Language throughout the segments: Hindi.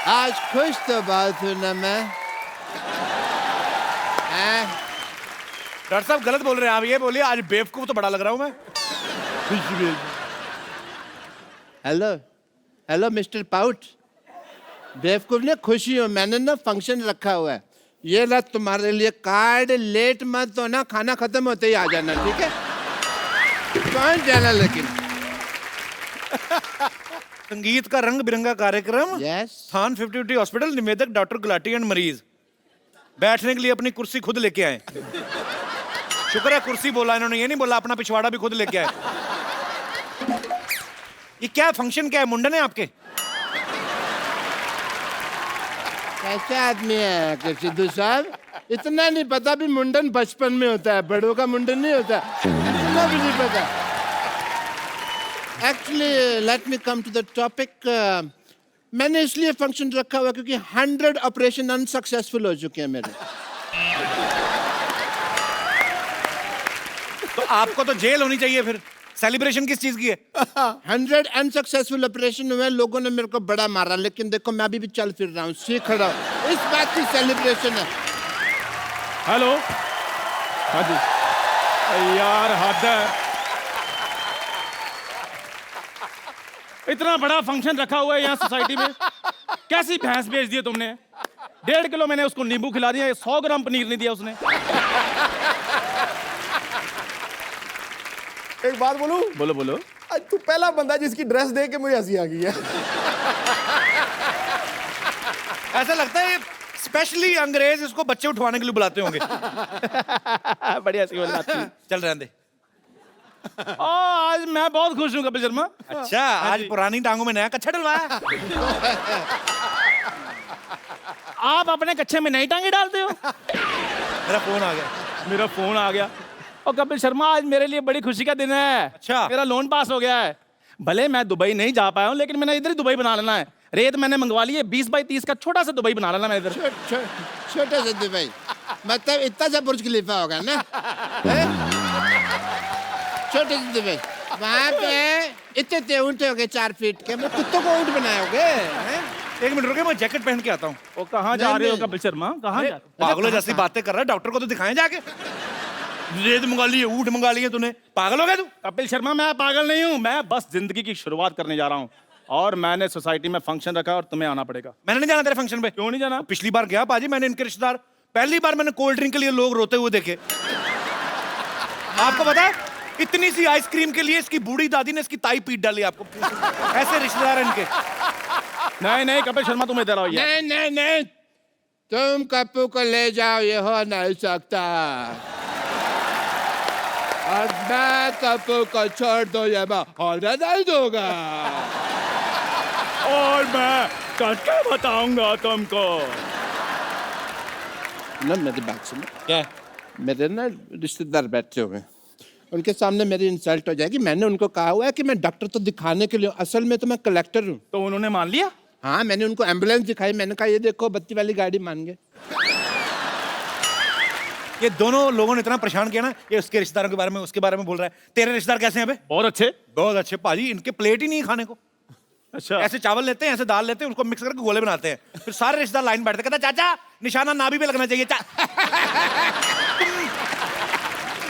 आज खुश तो बहुत हूं ना मैं। डॉक्टर साहब गलत बोल रहे हैं आप, ये बोलिए आज बेवकूफ तो बड़ा लग रहा हूं मैं। हेलो हेलो मिस्टर पाउट, बेवकूफ ने खुशी हो, मैंने ना फंक्शन रखा हुआ है, ये ला तुम्हारे लिए कार्ड, लेट मत हो ना, खाना खत्म होते ही आ जाना, ठीक है? कौन जाना लेकिन? संगीत का रंग बिरंगा कार्यक्रम, यस स्थान 50 हॉस्पिटल, निवेदक डॉक्टर गुलाटी एंड मरीज। बैठने के लिए अपनी कुर्सी खुद लेके आए। शुक्र है कुर्सी बोला इन्होंने, ये नहीं बोला अपना पिछवाड़ा भी खुद लेके आए। ये क्या फंक्शन, क्या है, मुंडन है आपके? कैसा आदमी है कि सिद्धू साहब, इतना नहीं पता भी मुंडन बचपन में होता है, बड़ों का मुंडन नहीं होता, इतना भी नहीं पता। Actually let me come to the topic. मैंने इसलिए फंक्शन रखा हुआ क्योंकि 100 ऑपरेशन अनसक्सेसफुल हो चुके हैं मेरे। तो आपको तो जेल होनी चाहिए फिर, सेलिब्रेशन किस चीज की है? 100 अनसक्सेसफुल ऑपरेशन हुए, लोगों ने मेरे को बड़ा मारा, लेकिन देखो मैं अभी भी चल फिर रहा हूँ, सीख खड़ा हूँ, इस बात की सेलिब्रेशन है। हेलो, हाँ जी। यार हद है, इतना बड़ा फंक्शन रखा हुआ है यहाँ सोसाइटी में, कैसी भैंस बेच दी है तुमने? 1.5 किलो मैंने उसको नींबू खिला दिया, 100 ग्राम पनीर नहीं दिया उसने। एक बात बोलूं? बोलो बोलो। आज तू पहला बंदा जिसकी ड्रेस देख के मुझे हंसी आ गई है। ऐसा लगता है स्पेशली अंग्रेज इसको बच्चे उठवाने के लिए बुलाते होंगे। बढ़िया सी बात है। चल रहने दे। आज मैं बहुत खुश हूँ कपिल शर्मा। अच्छा, आज पुरानी टांगों में नया कच्छा डलवाया। आप अपने कच्छे में नई टांगे डालते हो? मेरा फोन आ गया। मेरा फोन आ गया। और कपिल शर्मा आज मेरे लिए बड़ी खुशी का दिन है। अच्छा। मेरा लोन पास हो गया है। भले मैं दुबई नहीं जा पाया हूँ, लेकिन मैंने इधर ही दुबई बना लेना है। रेत मैंने मंगवा ली है, 20 बाई 30 का छोटा सा दुबई बना लेना मैं इधर। छोटे से दुबई मतलब इतना सा बुर्ज खलीफा होगा ना? छोटे से दुबई, वहाँ पे इतने ऊँट हो गए 4 फीट के, मैं कुत्तों को ऊँट बनाओगे? एक मिनट रुके, मैं जैकेट पहन के आता हूँ। वो कहाँ जा रहे हो कपिल शर्मा? कहाँ जा? पागलों जैसी बातें कर रहा है, डॉक्टर को तो दिखाएं जाके। रेत मंगा ली है, ऊँट मंगा लिए तूने, पागल हो गया तू? कपिल शर्मा मैं पागल नहीं हूँ, मैं बस जिंदगी की शुरुआत करने जा रहा हूँ और मैंने सोसाइटी में फंक्शन रखा और तुम्हें आना पड़ेगा। मैंने नहीं जाना तेरे फंक्शन पे। क्यों नहीं जाना? पिछली बार गया पाजी, मैंने इनके रिश्तेदार, पहली बार मैंने कोल्ड ड्रिंक के लिए लोग रोते हुए देखे। आपको पता है इतनी सी आइसक्रीम के लिए इसकी बूढ़ी दादी ने इसकी ताई पीट डाली। आपको ऐसे रिश्तेदार हैं इनके। नहीं नहीं कपिल शर्मा तुम इधर आओ। नहीं नहीं नहीं, तुम कप्पू को ले जाओ, ये हो नहीं सकता। और मैं कप्पू को छोड़ दो, ये मैं हॉर्डर नहीं दूंगा। और मैं करके बताऊंगा तुमको। ना मेरी बात सुनो, क्या? मेरे ना रिश्तेदार बैठे हुए हैं, उनके सामने मेरी इंसल्ट हो जाएगी। मैंने उनको कहा हुआ है कि मैं डॉक्टर तो दिखाने के लिए, असल में तो मैं कलेक्टर हूँ। तो उन्होंने मान लिया? हाँ, मैंने उनको एम्बुलेंस दिखाई, मैंने कहा ये देखो बत्ती वाली गाड़ी, मान गए। ये दोनों लोगों ने इतना परेशान किया ना, ये उसके रिश्तेदारों के बारे में, उसके बारे में बोल रहा है। तेरे रिश्तेदार कैसे हैं बे? बहुत अच्छे। बहुत अच्छे पाजी, इनके प्लेट ही नहीं है खाने को। अच्छा। ऐसे चावल लेते हैं, ऐसे दाल लेते हैं, उसको मिक्स करके गोले बनाते हैं, फिर सारे रिश्तेदार लाइन बैठते, कहता चाचा निशाना नाभि पे लगना चाहिए।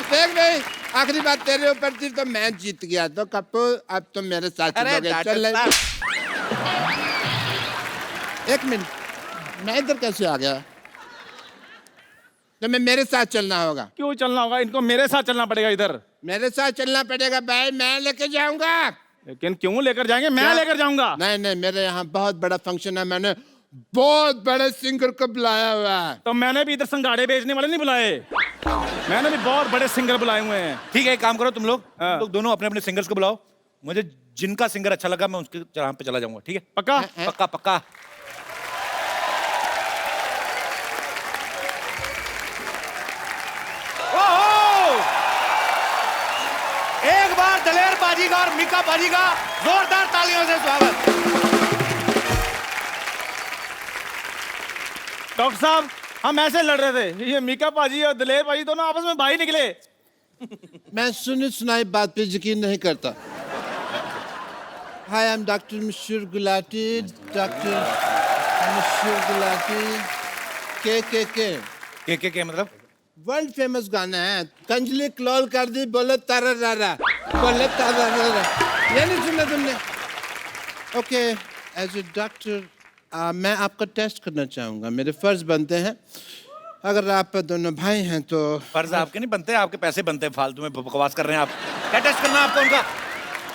देख नहीं, आखिरी बात तेरे ऊपर थी तो मैं जीत गया, तो कप्पू अब तुम मेरे साथ चलोगे। चल एक मिनट, मैं इधर कैसे आ गया? तो मैं मेरे साथ चलना होगा। क्यों चलना होगा? इनको मेरे साथ चलना पड़ेगा इधर। मेरे साथ चलना पड़ेगा भाई, मैं लेके जाऊंगा। लेकिन क्यों लेकर जाएंगे? मैं लेकर जाऊंगा। नहीं नहीं, मेरे यहाँ बहुत बड़ा फंक्शन है, मैंने बहुत बड़े सिंगर को बुलाया हुआ है। तो मैंने भी इधर संगाड़े बेचने वाले नहीं बुलाए, मैंने भी बहुत बड़े सिंगर बुलाए हुए हैं। ठीक है, एक काम करो तुम लोग दोनों अपने अपने सिंगर्स को बुलाओ, मुझे जिनका सिंगर अच्छा लगा मैं उसके चढ़ान पे चला जाऊंगा। ठीक है? पक्का? पक्का पक्का। एक बार दलेर बाजी का और मीका बाजी का जोरदार तालियों से स्वागत। डॉक्टर साहब हम ऐसे लड़ रहे थे, ये मीका पाजी और दलेर पाजी दोनों आपस में भाई निकले। मैं सुनी सुनाई बात पे यकीन नहीं करता। Hi, I am doctor Mishra Gulati, doctor के मतलब वर्ल्ड फेमस गाना है। कंजली क्लॉल कर दी, बोले तारा रारा, बोले तारा रारा। ये नहीं सुना तुमने? ओके, एज ए डॉक्टर मैं आपका टेस्ट करना चाहूँगा। मेरे फर्ज बनते हैं। अगर आप दोनों भाई हैं तो फर्ज आपके नहीं बनते, आपके पैसे बनते हैं। फालतू में बकवास कर रहे हैं आप। क्या टेस्ट करना है आपको उनका?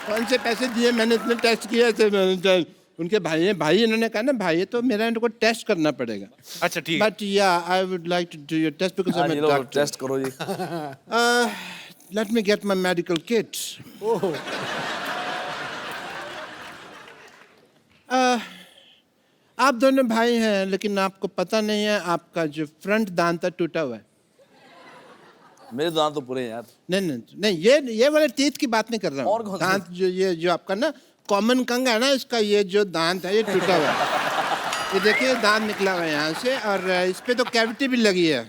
कौन से पैसे दिए? मैंने इतने टेस्ट किए थे। उनके भाई हैं, भाई इन्होंने कहा ना भाई, तो मेरा इनको टेस्ट करना पड़ेगा। अच्छा ठीक है। But yeah I would like to do your test because I am a doctor. Test करो जी। Let me get my medical kit. आप दोनों भाई हैं, लेकिन आपको पता नहीं है आपका जो फ्रंट दांत है टूटा हुआ है। मेरे दांत तो पूरे हैं यार। नहीं, ये वाले टीथ की बात नहीं कर रहा और हूँ। कौन से? दांत जो आपका ना कॉमन कंग है ना, इसका ये जो दांत है ये टूटा हुआ है। ये देखिए दांत निकला हुआ है यहाँ से, और इस पे तो कैविटी भी लगी है।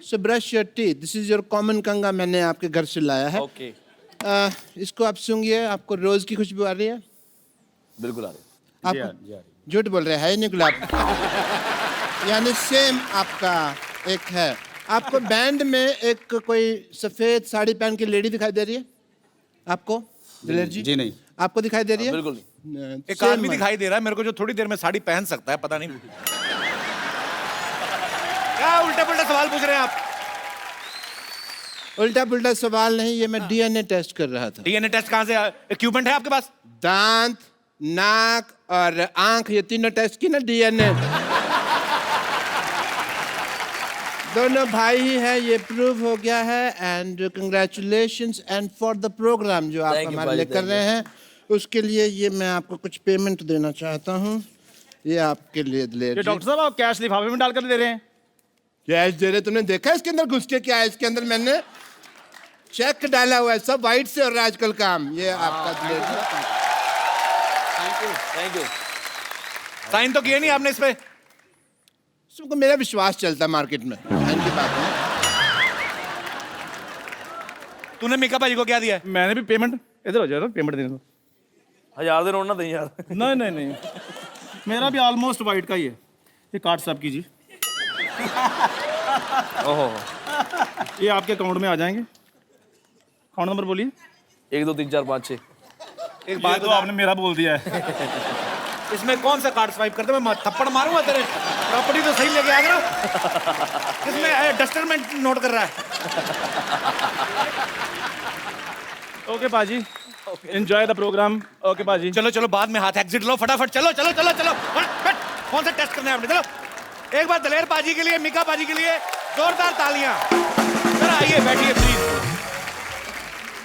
So brush your teeth, this is your common कंगा, मैंने आपके घर से लाया है। ओके। इसको आप सूंघिए, आपको रोज की खुशबू आ रही है? बिल्कुल आ रही। आप झूठ बोल रहे हैं, है नहीं गुलाब? यानी सेम आपका एक है। आपको बैंड में एक कोई सफेद साड़ी पहन के लेडी दिखाई दे रही है आपको दिलेर जी? जी नहीं। आपको दिखाई दे रही है? बिल्कुल। एक Same आदमी है। दिखाई दे रहा है मेरे को जो थोड़ी देर में साड़ी पहन सकता है, पता नहीं क्या उल्टा पुल्टा सवाल पूछ रहे हैं आप? उल्टा पुल्टा सवाल नहीं, ये मैं डीएनए टेस्ट कर रहा था। डीएनए टेस्ट कहाँ से? इक्विपमेंट है आपके पास? दांत, नाक और आंख, ये तीनों टेस्ट की ना डीएनए। दोनों भाई ही है, ये प्रूव हो गया है। And congratulations and for the program जो आप Thank you, हमारे भाई, लिए कर thank रहे हैं, उसके लिए ये मैं आपको कुछ पेमेंट देना चाहता हूँ। ये आपके लिए दिलेर ये जी। डॉक्टर साहब आप कैश लिफाफे में डालकर दे रहे हैं? कैश दे रहे? तुमने देखा इसके अंदर घुस के क्या है? इसके अंदर मैंने चेक डाला हुआ है, सब वाइट से हो रहा है आजकल काम। ये आपका दिलेर जी। Thank you. साइन तो किए नहीं आपने इस पे? सबको मेरा विश्वास चलता है मार्केट में, इनकी बात है। तूने मीका भाजी को क्या दिया है? मैंने भी पेमेंट, इधर हो जाओ, पेमेंट देने दो। 1000 दिन होना नहीं यार। नहीं नहीं नहीं, मेरा भी ऑलमोस्ट वाइट का ही है। ये कार्ड साहब कीजिए। ओहो। ये आपके अकाउंट में आ जाएंगे। अकाउंट नंबर बोलिए। 1 2 3 4 5 6। एक बात बात तो बता, आपने मेरा बोल दिया है। इसमें कौन सा कार्ड स्वाइप करते? मैं थप्पड़ मारूंगा तेरे। प्रॉपर्टी तो सही लेके आ गया ना। इसमें डस्टरमेंट नोट कर रहा है। ओके पाजी, एंजॉय द प्रोग्राम। ओके पाजी। चलो चलो, बाद में हाथ एग्जिट लो फटाफट। चलो चलो चलो चलो, बैठ। कौन सा टेस्ट करना है आपने? चलो एक बार दलेर पाजी के लिए, मीका पाजी के लिए जोरदार तालियां। जरा आइए, बैठिए प्लीज।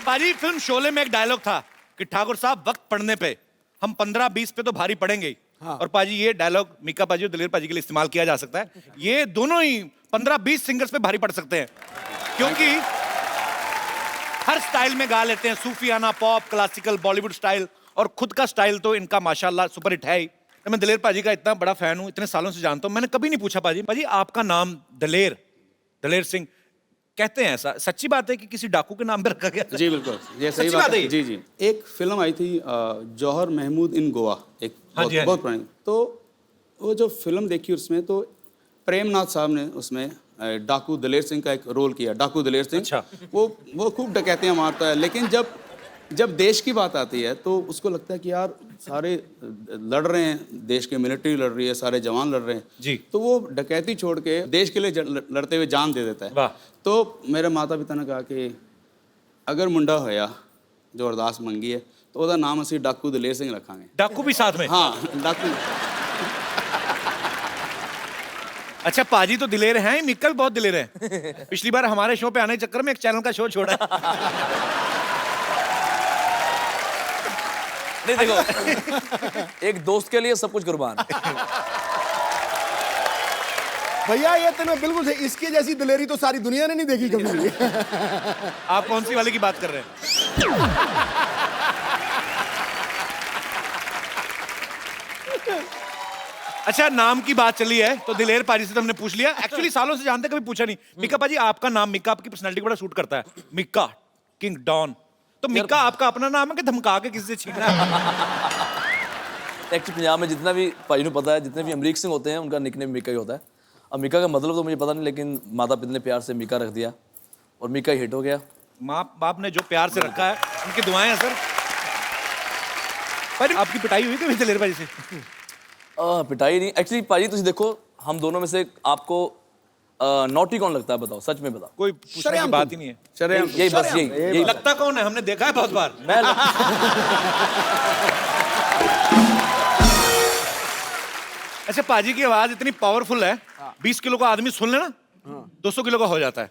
पाजी, फिल्म शोले में एक डायलॉग था कि ठाकुर साहब वक्त पड़ने पे हम 15-20 पे तो भारी पड़ेंगे ही। हाँ। और पाजी ये डायलॉग मीका पाजी और दलेर पाजी के लिए इस्तेमाल किया जा सकता है। ये दोनों ही 15-20 सिंगर्स पे भारी पड़ सकते हैं, क्योंकि हर स्टाइल में गा लेते हैं। सूफियाना, पॉप, क्लासिकल, बॉलीवुड स्टाइल, और खुद का स्टाइल तो इनका माशाल्लाह सुपर हिट है ही। तो मैं दलेर पाजी का इतना बड़ा फैन हूँ, इतने सालों से जानता हूँ। मैंने कभी नहीं पूछा पाजी आपका नाम दलेर सिंह कहते हैं, ऐसा सच्ची बात है कि किसी डाकू के नाम पे रखा गया? जी बिल्कुल, ये सही सच्ची बात है। ये? जी जी, एक फिल्म आई थी जौहर महमूद इन गोवा, एक हाँ जी, हाँ बहुत जी। पुरानी। तो वो जो फिल्म देखी उसमें तो प्रेमनाथ साहब ने उसमें डाकू दलेर सिंह का एक रोल किया। डाकू दलेर सिंह। अच्छा। वो खूब डकैतियाँ मारता है, लेकिन जब देश की बात आती है तो उसको लगता है कि यार सारे लड़ रहे हैं, देश की मिलिट्री लड़ रही है, सारे जवान लड़ रहे हैं जी। तो वो डकैती छोड़ के देश के लिए लड़ते हुए जान दे देता है। वाह। तो मेरे माता पिता ने कहा कि अगर मुंडा होया जो अरदास मंगी है तो ਉਹਦਾ नाम ਅਸੀਂ डाकू दलेर सिंह रखांगे। डाकू भी साथ में? हाँ, डाकू। अच्छा, पाजी तो दिलेर हैं, मीका भी बहुत दिलेर है। पिछली बार हमारे शो पे आने के चक्कर में एक चैनल का शो छोड़ा। नहीं देखो, एक दोस्त के लिए सब कुछ कुर्बान। भैया ये तो मैं बिल्कुल सही, इसके जैसी दिलेरी तो सारी दुनिया ने नहीं देखी कभी भी। आप कौन सी वाले की बात कर रहे हैं? अच्छा, नाम की बात चली है तो दिलेर पाजी से तो हमने पूछ लिया। एक्चुअली सालों से जानते, कभी पूछा नहीं। मिक्का पाजी, आपका नाम मिक्का आपकी पर्सनालिटी को बड़ा सूट करता है। Mika, king don. तो मिक्का आपका अपना नाम है कि धमका के किसी से छीना है? एक्चुअली पंजाब में जितना भी भाई ने पता है, जितने भी अमरीक सिंह होते हैं उनका निकनेम मीका ही होता है। अब मीका का मतलब तो मुझे पता नहीं, लेकिन माता पिता ने प्यार से मीका रख दिया और मीका हिट हो गया। माँ बाप ने जो प्यार से रखा है उनकी दुआएं हैं सर। पर आपकी पिटाई हुई कभी दलेर भाई से? पिटाई नहीं, एक्चुअली भाजी तुम देखो, हम दोनों में से आपको नॉटी कौन लगता है, बताओ, सच में बताओ। कोई पूछने की बात ही नहीं है। शरेआम यही बस यही लगता कौन है, हमने देखा है बहुत बार। मैं अच्छा, पाजी की आवाज इतनी पावरफुल है, 20 किलो का आदमी सुन लेना 200 किलो का हो जाता है।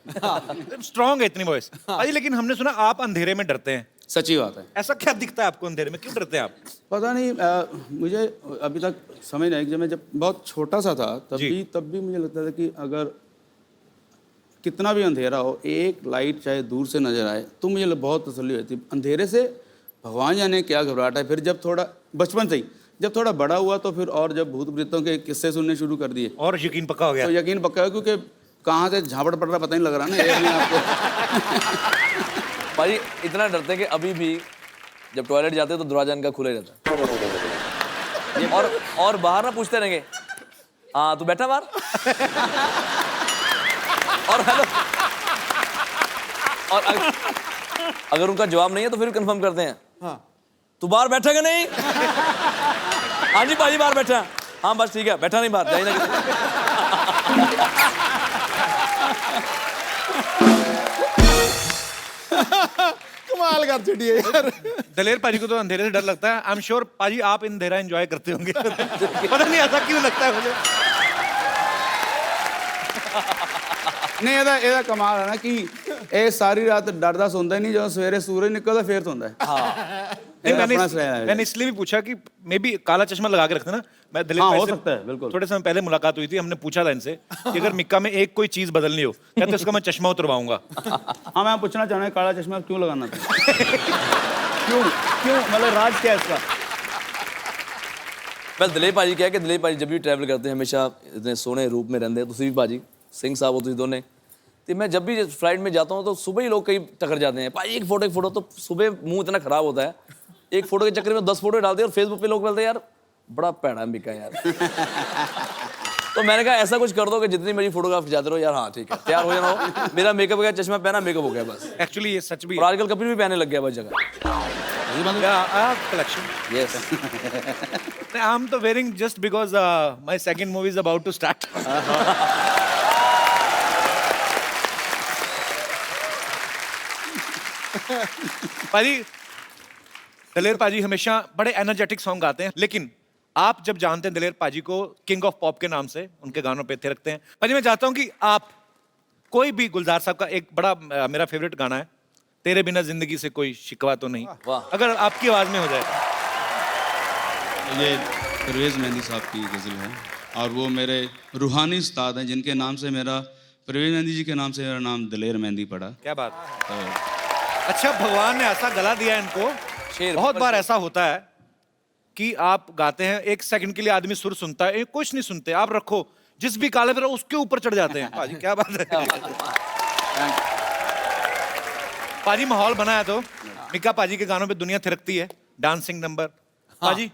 स्ट्रांग है इतनी वॉइस पाजी। लेकिन हमने सुना आप अंधेरे में डरते हैं, सच्ची बात है। ऐसा क्या दिखता है आपको अंधेरे में, क्यों डरते हैं आप? पता नहीं, मुझे अभी तक समझ नहीं, जब मैं बहुत छोटा सा था तब भी मुझे लगता था कि अगर कितना भी अंधेरा हो, एक लाइट चाहे दूर से नजर आए तो मुझे बहुत तसल्ली होती। अंधेरे से भगवान जाने क्या घबराहट है। फिर जब थोड़ा बचपन से ही जब थोड़ा बड़ा हुआ तो फिर और जब भूत प्रेतों के किस्से सुनने शुरू कर दिए और यकीन पक्का हो गया। तो यकीन पक्का है, क्योंकि कहाँ से झापड़ पड़ रहा पता नहीं लग रहा ना एक में आपको। भाई इतना डरते हैं कि अभी भी जब टॉयलेट जाते हैं तो दरवाजा इनका खुला ही रहता है। और बाहर ना पूछते रहेंगे, हाँ तू बैठा बाहर, और हेलो, और अगर उनका जवाब नहीं है तो फिर कंफर्म करते हैं, हाँ तू बाहर बैठा कि नहीं? हाँ जी भाजी बाहर बैठा। हाँ बस ठीक है, बैठा नहीं बाहर, जाइए ना। कमाल कर छड़ी है यार। दलेर पाजी को तो अंधेरे से डर लगता है। आई एम श्योर पाजी आप अंधेरा एंजॉय करते होंगे। पता नहीं ऐसा क्यों लगता है मुझे। नहीं ਇਹਦਾ कमाल है ना कि ਇਹ सारी रात डरदा सोंदा ही नहीं, ਜਦੋਂ सवेरे सूरज निकलता फिर सोंदा है। नहीं, मैंने इसलिए भी पूछा कि मे बी काला चश्मा लगा के रखते ना। मैं दलेर हाँ, भाई हो से सकता है, बिल्कुल। थोड़े समय पहले मुलाकात हुई थी, हमने पूछा था इनसे कि अगर मिक्का में एक कोई चीज बदलनी हो, कहते उसका मैं चश्मा उतरवाऊंगा। हाँ, मैं पूछना चाह रहा हूँ काला चश्मा क्यों लगाना था? क्यों क्यों मतलब राज क्या है इसका? मैं दिलीप भाजी क्या है कि दिलीप भाजी जब भी ट्रैवल करते हैं हमेशा इतने सोने रूप में रहते हैं। तुसी भी भाजी सिंह साहब हो, तुसी दोने। तो मैं जब भी फ्लाइट में जाता हूँ तो सुबह ही लोग कई टकर जाते हैं, भाई एक फोटो तो सुबह मुंह इतना खराब होता है, एक फोटो के चक्कर में 10 फोटो डालते हैं और फेसबुक पे लोग बोलते हैं यार बड़ा पैड़ा मिका यार। तो मैंने कहा ऐसा कुछ कर दो कि जितनी मेरी फोटोग्राफ खिंचाते रहो यार। हाँ ठीक है, तैयार हो जाना हो, मेरा मेकअप हो गया, चश्मा पहना, मेकअप हो गया बस। एक्चुअली ये सच भी और आजकल कपिल भी पहनने लग गया बस जगह। कलेक्शन। यस आई एम तो wearing just because my second movie is about to start. Paaji, Daler पाजी हमेशा बड़े एनर्जेटिक सॉन्ग गाते हैं, लेकिन आप जब जानते हैं दलेर पाजी को किंग ऑफ पॉप के नाम से, उनके गानों पे थे रखते हैं। पाजी मैं चाहता हूं कि आप कोई भी गुलजार साहब का एक बड़ा मेरा फेवरेट गाना है, तेरे बिना जिंदगी से कोई शिकवा तो नहीं, अगर आपकी आवाज में हो जाए। ये परवेज़ मेहंदी साहब की गज़ल है और वो मेरे रूहानी उस्ताद हैं जिनके नाम से मेरा, परवेज़ मेहंदी जी के नाम से मेरा नाम दलेर मेहंदी पड़ा। क्या बात है। अच्छा, भगवान ने ऐसा गला दिया इनको। बहुत बार ऐसा होता है कि आप गाते हैं, एक सेकंड के लिए आदमी सुर सुनता है, कुछ नहीं सुनते, आप रखो जिस भी काले पे उसके ऊपर चढ़ जाते हैं। पाजी क्या बात है। पाजी माहौल बनाया तो मिक्का पाजी के गानों पे दुनिया थिरकती है, डांसिंग नंबर। पाजी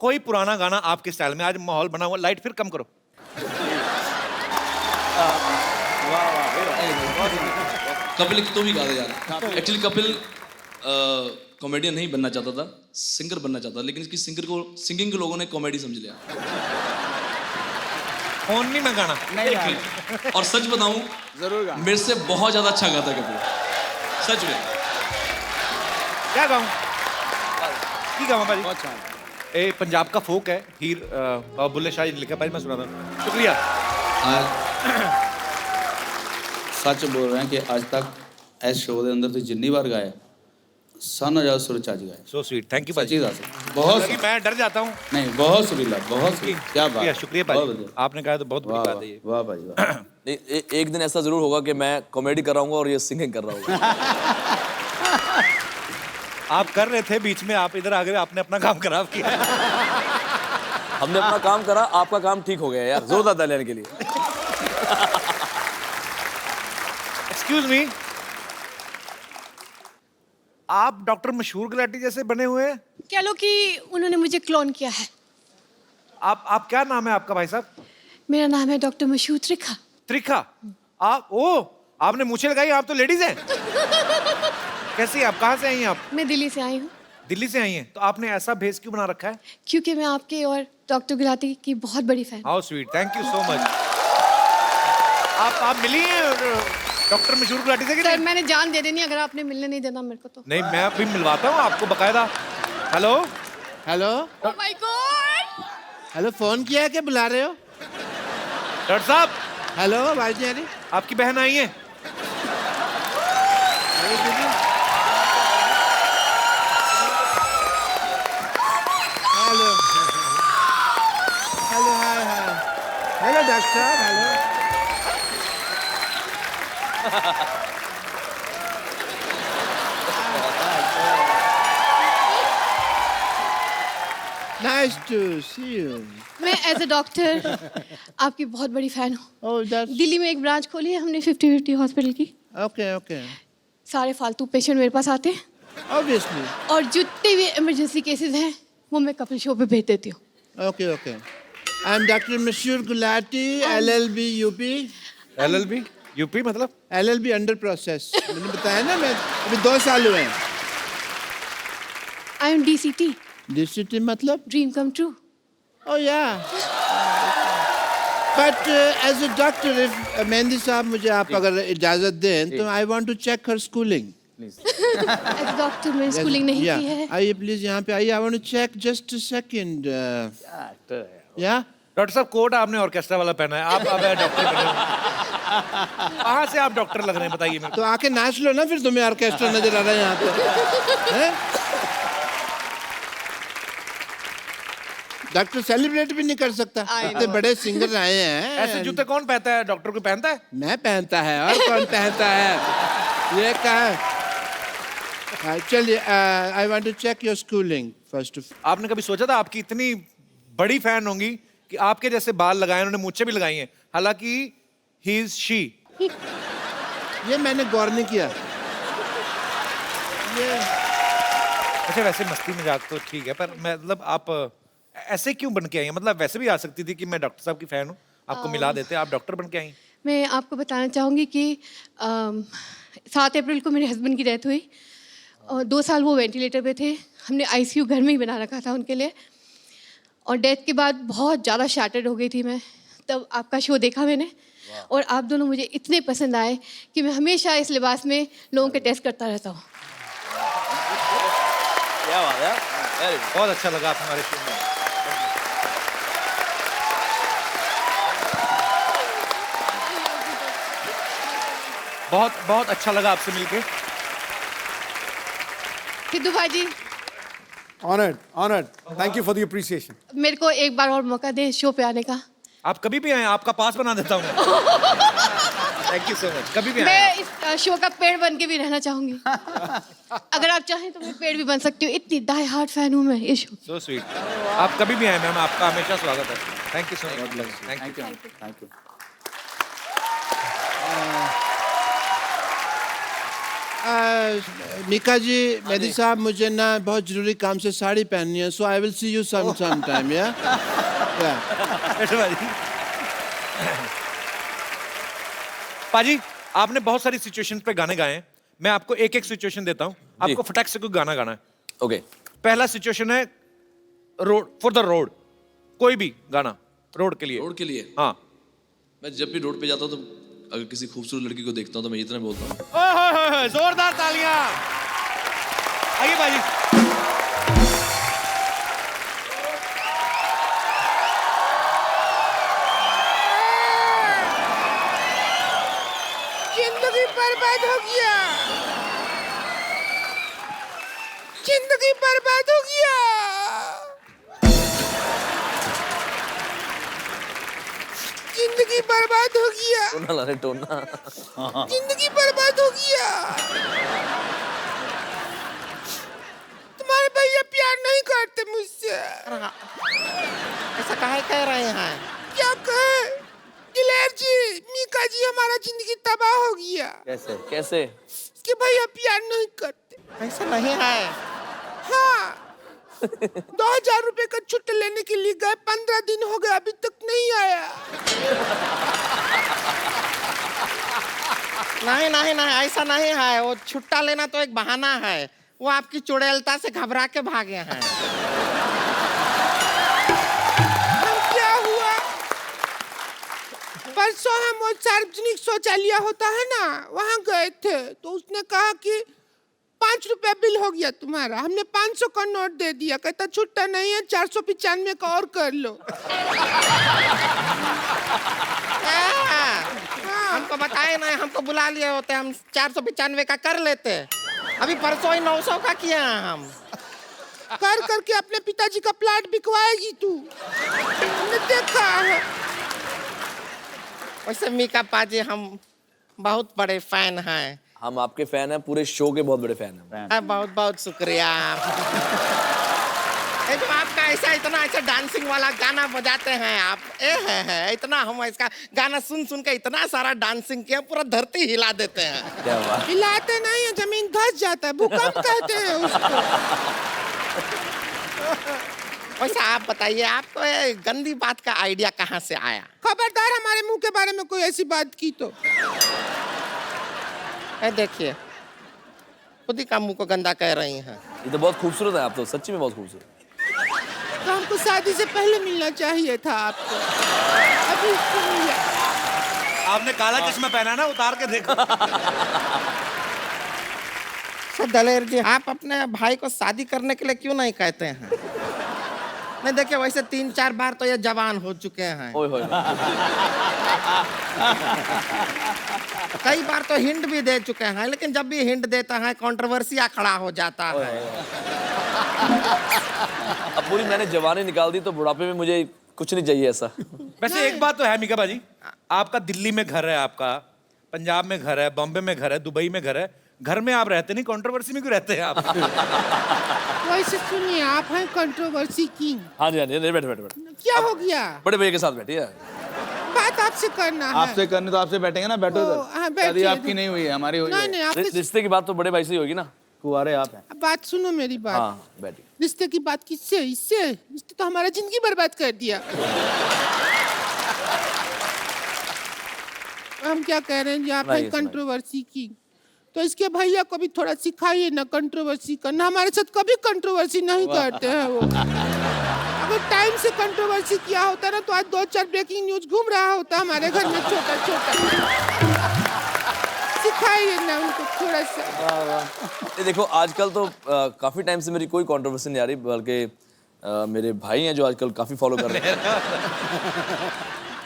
कोई पुराना गाना आपके स्टाइल में, आज माहौल बना हुआ, लाइट फिर कम करो। कपिल तो भी गा दे यार। एक्चुअली कपिल कॉमेडियन नहीं बनना चाहता था, सिंगर बनना चाहता था, लेकिन इसकी सिंगिंग के लोगों ने कॉमेडी समझ लिया। फोन नहीं मैं गाना नहीं। और सच बताऊं, जरूर मेरे से बहुत ज्यादा अच्छा गाता है कपिल, सच में। क्या गाऊं? की गाऊं पाजी? ए पंजाब का फोक है, हीर बुल्ले शाह जी ने लिखा, पाजी मैं सुना था। शुक्रिया। सच बोल रहे हैं कि आज तक इस शो के अंदर तो जितनी बार गाया साना ज्यादा सुर चज गाए। सो स्वीट, थैंक यू सच्ची पाजी। दस बहुत मैं डर जाता हूँ। नहीं, बहुत सुरीला, बहुत सुरीला। क्या बात है, शुक्रिया बहुत पाजी, बढ़िया। आपने कहा तो बहुत बड़ी बात है ये। वाह भाई वाह। नहीं, एक दिन ऐसा जरूर होगा कि मैं कॉमेडी कर रहा हूँ और ये सिंगिंग कर रहा हूँ। आप कर रहे थे, बीच में आप इधर आ गए, आपने अपना काम खराब किया। हमने अपना काम करा, आपका काम ठीक हो गया यार, जोरदार ताली लेने के लिए। एक्सक्यूज मी, आप डॉक्टर मशहूर गुलाटी जैसे बने हुए हैं। कह लो कि उन्होंने मुझे क्लोन किया है। आप क्या नाम है आपका भाई साहब? मेरा नाम है डॉक्टर मशहूर त्रिखा। त्रिखा। आप आपने मूछें लगाई, आप तो लेडीज हैं। कैसी आप, कहाँ से आई हैं आप? मैं दिल्ली से आई हूँ। दिल्ली से आई हैं, तो आपने ऐसा भेस क्यों बना रखा है? क्योंकि मैं आपके और डॉक्टर गुलाटी की बहुत बड़ी fan. How sweet, thank you so much. आप मिली हैं डॉक्टर मशहूर गुलाटी से कि सर नहीं? मैंने जान दे देनी अगर आपने मिलने नहीं देना मेरे को तो। नहीं, मैं अभी मिलवाता हूँ आपको बकायदा। Hello hello oh my God. Hello, phone किया है कि बुला रहे हो? डॉक्टर साहब, हेलो आवाज नहीं आ रही? आपकी बहन आई है। अरे दीदी, हेलो हेलो, हाय हाय, हेलो डॉक्टर साहब, hello. Nice to see you. मैं एज अ डॉक्टर आपकी बहुत बड़ी फैन हूँ। Oh, that's दिल्ली में एक ब्रांच खोली है हमने 50-50 हॉस्पिटल की। okay, okay. सारे फालतू पेशेंट मेरे पास आते हैं Obviously. और जितने भी इमरजेंसी केसेस हैं वो मैं कपिल शो पे भेज देती हूँ। Okay, okay. I'm Dr. Mashur Gulati, LLB UP. LLB UP मतलब? LLB under process. मैंने बताया ना, मैं अभी 2 साल हुए हैं। आई एम DCT, DCT मतलब? Dream come true. Oh yeah. But as a doctor, if mehndi साहब मुझे आप अगर इजाजत दें तो I want to check her schooling. As doctor मैंने स्कूलिंग नहीं की है। आइए प्लीज, यहाँ पे आइए। I want to check just a second. Yeah. Doctor साहब, कोट आपने ऑर्केस्ट्रा वाला पहना है, आप अब डॉक्टर बने हो। कहाँ से आप डॉक्टर लग रहे हैं बताइए मेरे को? तो आके नाच लो ना, फिर तुम्हें ऑर्केस्ट्रा नजर आ रहा है यहाँ पे। हैं? डॉक्टर सेलिब्रेट भी नहीं कर सकता, इतने बड़े सिंगर आए हैं। ऐसे जूते कौन पहनता है? डॉक्टर को पहनता है? मैं पहनता है, और कौन पहनता है? ये कहा। चलिए, I want to check your schooling first. आपने कभी सोचा था आपकी इतनी बड़ी फैन होंगी कि आपके जैसे बाल लगाए, उन्होंने मूछें भी लगाई हैं, हालांकि ही इज शी। ये मैंने गौर नहीं किया। ये अच्छा, वैसे मस्ती मजाक तो ठीक है, पर मतलब आप ऐसे क्यों बन के आई हैं? मतलब वैसे भी आ सकती थी कि मैं डॉक्टर साहब की फैन हूँ, आपको मिला देते, आप डॉक्टर बन के आई। मैं आपको बताना चाहूँगी कि 7 अप्रैल को मेरे हस्बैंड की डेथ हुई और 2 साल वो वेंटिलेटर पे थे। हमने ICU घर में ही बना रखा था उनके लिए और डेथ के बाद बहुत ज़्यादा शैटर्ड हो गई थी मैं। तब आपका शो देखा मैंने और आप दोनों मुझे इतने पसंद आए कि मैं हमेशा इस लिबास में लोगों के टेस्ट करता रहता हूँ। क्या बात है, वेरी गुड। बहुत अच्छा लगा आप हमारे शो में। बहुत बहुत अच्छा लगा आपसे मिलके। सिद्धू भाई, honoured honoured, thank you for the appreciation. मेरे को एक बार और मौका दे शो पे आने का। आप कभी भी आए, आपका पास बना देता हूँ। Thank you so much. कभी भी आए। मैं इस शो का पेड़ बन के भी रहना चाहूंगी। अगर आप चाहें तो मैं पेड़ भी बन सकती हूँ, इतनी डाई हार्ट फैन हूँ मैं इस शो। So sweet. आप कभी भी आए मैम, आपका हमेशा स्वागत है। Thank you so much. Thank you. Thank you. Mika ji, Mehdi साहब, मुझे ना बहुत जरूरी काम से साड़ी पहननी है, so I will see you some time. Yeah पाजी, आपने बहुत सारी सिचुएशन पे गाने गाए हैं, मैं आपको एक एक सिचुएशन देता हूँ, आपको फटाक से कोई गाना गाना है। ओके, पहला सिचुएशन है रोड, फॉर द रोड, कोई भी गाना रोड के लिए। रोड के लिए? हाँ। मैं जब भी रोड पे जाता हूँ तो अगर किसी खूबसूरत लड़की को देखता हूँ तो मैं इतना बोलता हूँ, ओह, जोरदार तालियां। आइए बाजी। जिंदगी बर्बाद हो गया, जिंदगी बर्बाद हो गया, जिंदगी बर्बाद हो गया, टोना ला रहे टोना। जिंदगी बर्बाद हो गया। तुम्हारे भैया प्यार नहीं करते मुझसे। ऐसा काहे कह रहे हैं? क्या कहे? दिलेर जी, मीका जी, हमारा जिंदगी तबाह हो गया। कैसे कैसे? कि भैया प्यार नहीं करते। ऐसा नहीं है। हाँ, 2,000 रुपए का छुट्टा लेने के लिए गए, 15 दिन हो गए, अभी तक नहीं आया। नहीं नहीं नहीं, ऐसा नहीं है। वो छुट्टा लेना तो एक बहाना है। वो आपकी चुड़ैलता से घबरा के भागे हैं। क्या हुआ? परसों हम वो सार्वजनिक शौचालय होता है ना, वहाँ गए थे, तो उसने कहा कि 5 रुपया बिल हो गया तुम्हारा। हमने 500 का नोट दे दिया, कहता छुट्टा नहीं है, 495 का और कर लो। हमको बताए नहीं, हमको बुला लिए होते, हम 495 का कर लेते। अभी परसों ही 900 का किया हम। कर करके अपने पिताजी का प्लाट बिकवाएगी तू, हमने देखा है। वैसे मीका पाजी हम बहुत बड़े फैन हैं। हम आपके फैन हैं, पूरे शो के बहुत बड़े फैन हैं। बहुत बहुत शुक्रिया। ये जो आपका ऐसा इतना ऐसा डांसिंग वाला गाना बजाते हैं आप, है इतना, हम इसका गाना सुन सुन के इतना सारा डांसिंग किया, पूरा धरती हिला देते हैं। क्या हुआ? हिलाते नहीं है, जमीन धस जाता है, भूकंप कहते हैं उसको। वैसे आप बताइए, आपको ये गंदी बात का आइडिया कहाँ से आया? खबरदार हमारे मुंह के बारे में कोई ऐसी बात की तो। देखिए, खुद ही का मुंह को गंदा कह रही हैं। ये तो बहुत खूबसूरत है आप तो, सच्ची में बहुत खूबसूरत। तो हमको शादी से पहले मिलना चाहिए था आपको, अभी क्यों मिला? आपने काला चश्मा पहना ना, उतार के देखो। सर दलेर जी, आप अपने भाई को शादी करने के लिए क्यों नहीं कहते हैं? नहीं देखिए, वैसे 3-4 बार तो ये जवान हो चुके हैं। ओए होए। कई बार तो हिंट भी दे चुके हैं, लेकिन जब भी हिंट देता है कंट्रोवर्सिया खड़ा हो जाता है। अब पूरी मैंने जवानी निकाल दी तो बुढ़ापे में मुझे कुछ नहीं चाहिए ऐसा। वैसे एक बात तो है मीका बाजी, आपका दिल्ली में घर है, आपका पंजाब में घर है, बॉम्बे में घर है, दुबई में घर है, घर में आप रहते नहीं, कंट्रोवर्सी में क्यों रहते हैं आप? वैसे सुनिए, आप हैं कंट्रोवर्सी किंग। हाँ जी, हाँ जी, बैठे बैठे बैठे। क्या हो गया? बड़े भैया के साथ बैठिए। बात आपसे करना है। आपसे करनी तो आपसे बैठेंगे ना, बैठो ओ, इधर। हाँ, बैठिए। शादी आपकी नहीं हुई है, हमारी हुई नहीं है। नहीं, आपके रिश्ते की बात तो बड़े भाई से ही होगी ना। कुंवारे आप हैं। बात सुनो मेरी बात। हाँ बैठिए। रिश्ते की बात किससे? इससे? इसने तो हमारा जिंदगी बर्बाद कर दिया। हम क्या कह रहे हैं जी, आप हैं कंट्रोवर्सी की, तो इसके भैया को भी थोड़ा सिखाइए ना कंट्रोवर्सी करना। हमारे साथ कभी कंट्रोवर्सी नहीं करते हैं वो। अगर टाइम से कंट्रोवर्सी किया होता ना, तो आज 2-4 ब्रेकिंग न्यूज घूम रहा होता हमारे घर में, छोटा छोटा। सिखाइए ना उनको थोड़ा सा। ये देखो, आजकल तो काफी टाइम से मेरी कोई कंट्रोवर्सी नहीं आ रही, बल्कि मेरे भाई हैं जो आजकल काफी फॉलो कर रहे हैं।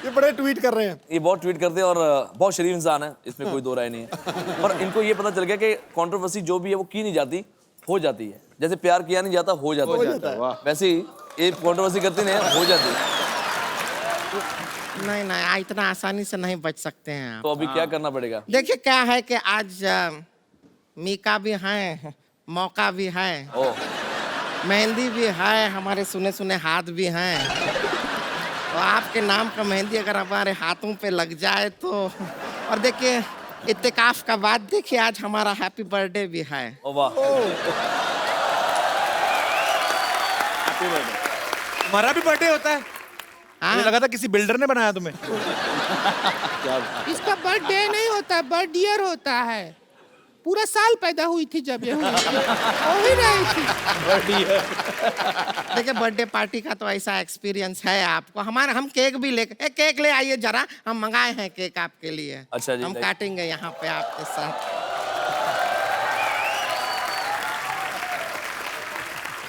ये बड़े ट्वीट कर रहे हैं। ये बहुत ट्वीट करते हैं और बहुत शरीफ इंसान है, इसमें कोई दो राय नहीं है। और इनको ये पता चल गया कि कंट्रोवर्सी जो भी है वो की नहीं जाती, हो जाती है। जैसे प्यार किया नहीं जाता, हो जाता है। वैसे ही ये कंट्रोवर्सी करती नहीं है, हो जाती है। नहीं नहीं, इतना आसानी से नहीं बच सकते हैं आप। तो अभी क्या करना पड़ेगा? देखिए क्या है कि आज मीका भी है, मौका भी है, ओ मेहंदी भी है, हमारे सुने सुने हाथ भी हैं। तो आपके नाम का मेहंदी अगर हमारे हाथों पे लग जाए तो, और देखिए इत्तेकाफ का बाद देखिए आज हमारा हैप्पी बर्थडे भी है। ओ वाह, तुम्हारा भी बर्थडे होता है? हाँ। मुझे लगा था किसी बिल्डर ने बनाया तुम्हें। इसका बर्थडे नहीं होता, बर्थ ईयर होता है। पूरा साल पैदा हुई थी जब ये हुई थी, हो ही रही थी। देखिए बर्थडे पार्टी का तो ऐसा एक्सपीरियंस है आपको। हमारे हम केक भी ले, केक ले आइए जरा, हम मंगाए हैं केक आपके लिए। अच्छा जी, हम काटेंगे यहाँ पे आपके साथ।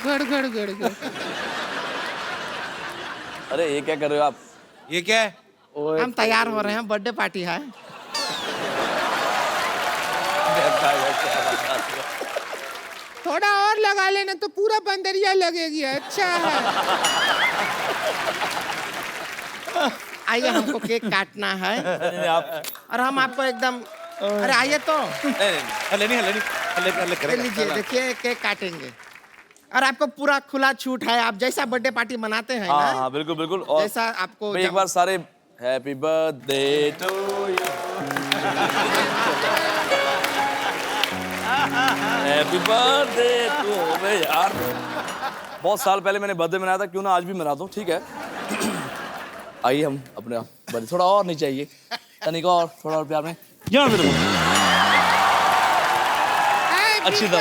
गड़ गड़ गड़ गड़। अरे ये क्या कर रहे हो आप? ये क्या है? हम तैयार हो रहे हैं, बर्थडे पार्टी है। थोड़ा और लगा लेना तो पूरा बंदरिया लगेगी। अच्छा है। आइए, हमको केक काटना है आप और हम आपको एकदम, अरे आइए तो हले नहीं ले करेगा। लीजिए। देखिए केक काटेंगे और आपको पूरा खुला छूट है, आप जैसा बर्थडे पार्टी मनाते हैं हाँ ना, हाँ बिल्कुल बिल्कुल। और जैसा आपको भाई एक बार सारे happy birthday to you, happy birthday to यार। बहुत साल पहले मैंने बर्थडे मनाया था, क्यों ना आज भी मनाता हूँ, ठीक है। आइए हम अपने आप थोड़ा और नहीं चाहिए, तनिक और, थोड़ा और प्यार में, यहाँ पे देखो। अच्छी तरह।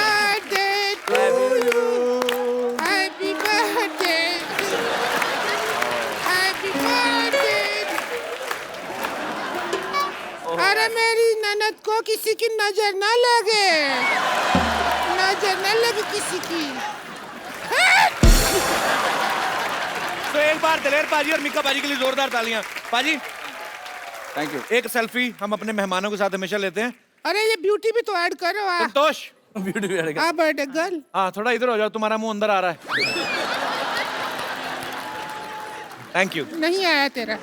अरे मेरी ननद को किसी की नजर ना लगे, नजर ना लगे किसी की। तो एक बार दलेर पाजी और मिक्का पाजी के लिए जोरदार तालियां। पाजी थैंक यू। एक सेल्फी हम अपने मेहमानों के साथ हमेशा लेते हैं। अरे ये ब्यूटी भी तो ऐड करो। संतोष, बर्थडे गर्ल। हाँ थोड़ा इधर हो जाओ, तुम्हारा मुंह अंदर आ रहा है। Thank you. नहीं आया तेरा।